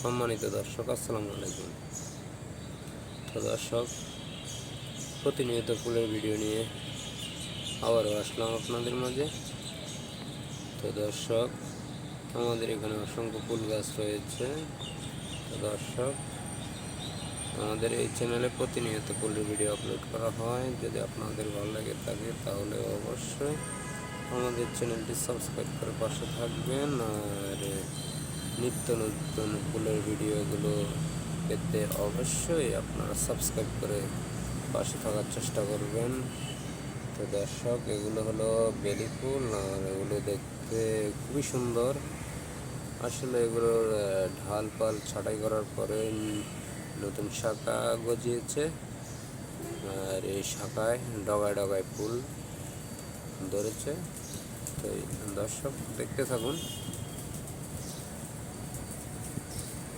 সম্মানিত দর্শক, আসসালামু আলাইকুম। তো দর্শক, প্রতিনিয়ত ফুলের ভিডিও নিয়ে আবারও আসলাম আপনাদের মাঝে। তো দর্শক, আমাদের এখানে অসংখ্য ফুল গাছ রয়েছে। তো দর্শক, আমাদের এই চ্যানেলে প্রতিনিয়ত ফুলের ভিডিও আপলোড করা হয়। যদি আপনাদের ভালো লাগে থাকে তাহলে অবশ্যই আমাদের চ্যানেলটি সাবস্ক্রাইব করে পাশে থাকবেন। আর নিত্য নতুন ফুলের ভিডিওগুলো পেতে অবশ্যই আপনারা সাবস্ক্রাইব করে পাশে থাকার চেষ্টা করবেন। তো দর্শক, এগুলো হলো বেলি ফুল, আর এগুলো দেখতে খুবই সুন্দর। আসলে এগুলোর ঢাল পাল ছাঁটাই করার পরে নতুন শাখা গজিয়েছে, আর এই শাখায় ডগায় ডগায় ফুল ধরেছে। তো দর্শক, দেখতে থাকুন।